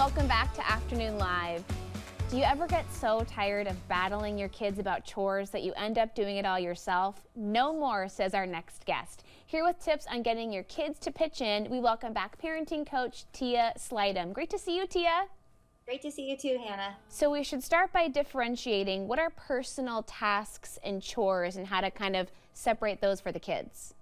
Welcome back to Afternoon Live. Do you ever get so tired of battling your kids about chores that you end up doing it all yourself? No more, says our next guest. Here with tips on getting your kids to pitch in, we welcome back parenting coach Tia Slightham. Great to see you, Tia. Great to see you too, Hannah. So we should start by differentiating what are personal tasks and chores and how to kind of separate those for the kids.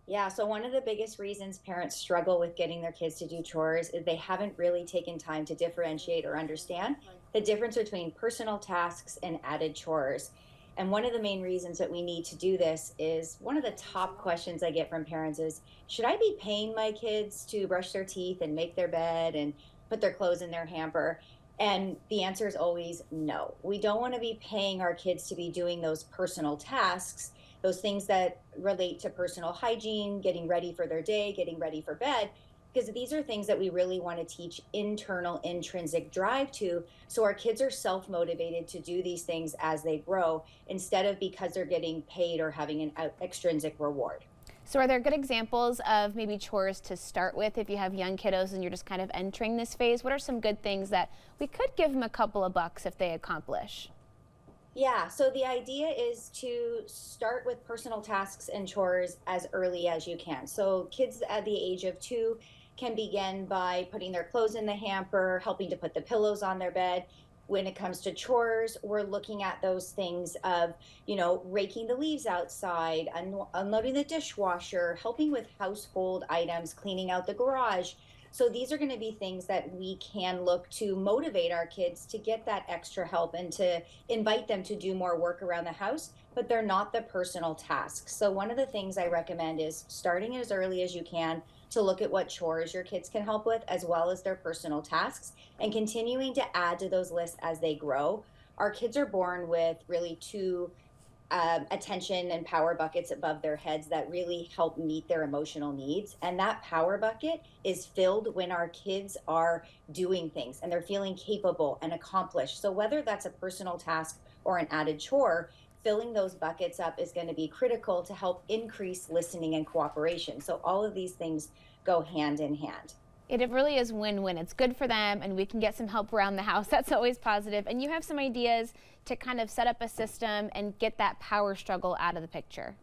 Yeah, so one of the biggest reasons parents struggle with getting their kids to do chores is they haven't really taken time to differentiate or understand the difference between personal tasks and added chores. And one of the main reasons that we need to do this is one of the top questions I get from parents is, should I be paying my kids to brush their teeth and make their bed and put their clothes in their hamper? And the answer is always no. We don't want to be paying our kids to be doing those personal tasks, those things that relate to personal hygiene, getting ready for their day, getting ready for bed, because these are things that we really want to teach internal intrinsic drive to, so our kids are self-motivated to do these things as they grow instead of because they're getting paid or having an extrinsic reward. So are there good examples of maybe chores to start with if you have young kiddos and you're just kind of entering this phase? What are some good things that we could give them a couple of bucks if they accomplish? Yeah, so the idea is to start with personal tasks and chores as early as you can. So kids at the age of 2 can begin by putting their clothes in the hamper, helping to put the pillows on their bed. When it comes to chores, we're looking at those things of, raking the leaves outside, unloading the dishwasher, helping with household items, cleaning out the garage. So these are going to be things that we can look to motivate our kids to get that extra help and to invite them to do more work around the house, but they're not the personal tasks. So one of the things I recommend is starting as early as you can to look at what chores your kids can help with, as well as their personal tasks, and continuing to add to those lists as they grow. Our kids are born with really two attention and power buckets above their heads that really help meet their emotional needs. And that power bucket is filled when our kids are doing things and they're feeling capable and accomplished. So whether that's a personal task or an added chore, filling those buckets up is going to be critical to help increase listening and cooperation. So all of these things go hand in hand. It really is win-win. It's good for them, and we can get some help around the house. That's always positive. And you have some ideas to kind of set up a system and get that power struggle out of the picture.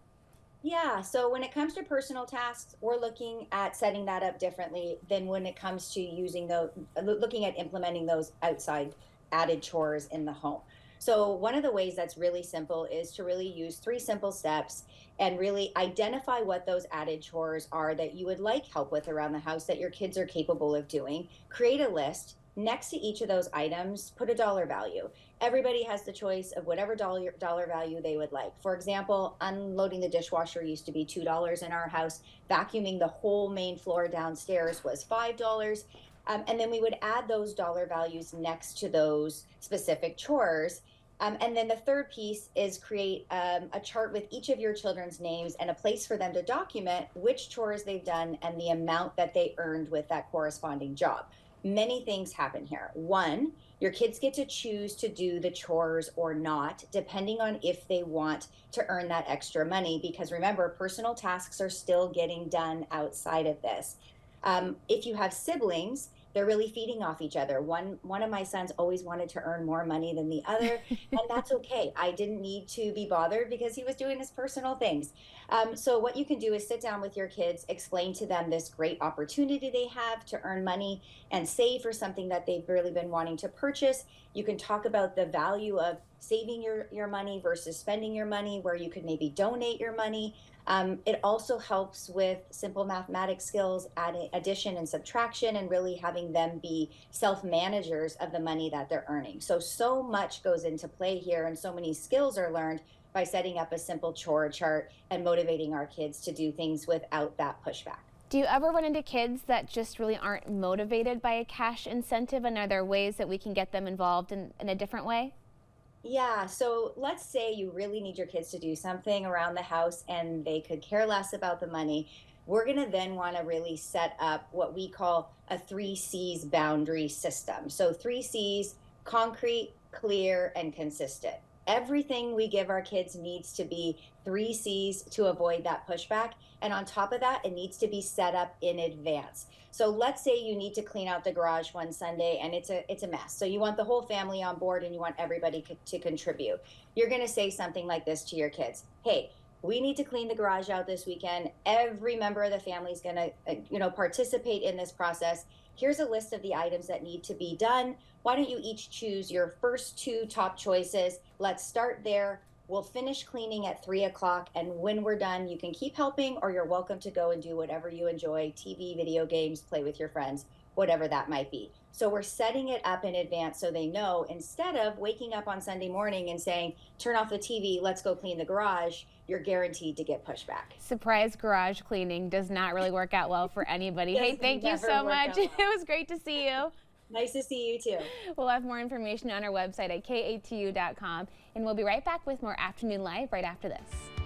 Yeah, so when it comes to personal tasks, we're looking at setting that up differently than when it comes to looking at implementing those outside added chores in the home. So one of the ways that's really simple is to really use 3 simple steps and really identify what those added chores are that you would like help with around the house that your kids are capable of doing. Create a list. Next to each of those items, put a dollar value. Everybody has the choice of whatever dollar value they would like. For example, unloading the dishwasher used to be $2 in our house. Vacuuming the whole main floor downstairs was $5. And then we would add those dollar values next to those specific chores. And then the third piece is create a chart with each of your children's names and a place for them to document which chores they've done and the amount that they earned with that corresponding job. Many things happen here. One, your kids get to choose to do the chores or not, depending on if they want to earn that extra money. Because remember, personal tasks are still getting done outside of this. If you have siblings, they're really feeding off each other. One of my sons always wanted to earn more money than the other, and that's okay. I didn't need to be bothered because he was doing his personal things. So what you can do is sit down with your kids, explain to them this great opportunity they have to earn money and save for something that they've really been wanting to purchase. You can talk about the value of saving your money versus spending your money, where you could maybe donate your money. It also helps with simple mathematics skills, adding addition and subtraction, and really having them be self-managers of the money that they're earning. So much goes into play here, and so many skills are learned by setting up a simple chore chart and motivating our kids to do things without that pushback. Do you ever run into kids that just really aren't motivated by a cash incentive, and are there ways that we can get them involved in a different way? Yeah, so let's say you really need your kids to do something around the house and they could care less about the money. We're going to then want to really set up what we call a 3 C's boundary system. So 3 C's: concrete, clear, and consistent. Everything we give our kids needs to be 3 C's to avoid that pushback. And on top of that, it needs to be set up in advance. So let's say you need to clean out the garage one Sunday and it's a mess. So you want the whole family on board and you want everybody to contribute. You're going to say something like this to your kids. Hey, we need to clean the garage out this weekend. Every member of the family is going to, participate in this process. Here's a list of the items that need to be done. Why don't you each choose your first two top choices? Let's start there. We'll finish cleaning at 3 o'clock. And when we're done, you can keep helping or you're welcome to go and do whatever you enjoy, TV, video games, play with your friends, whatever that might be. So we're setting it up in advance so they know, instead of waking up on Sunday morning and saying, turn off the TV, let's go clean the garage, you're guaranteed to get pushback. Surprise garage cleaning does not really work out well for anybody. Hey, thank you so much. It was great to see you. Nice to see you too. We'll have more information on our website at katu.com, and we'll be right back with more Afternoon Live right after this.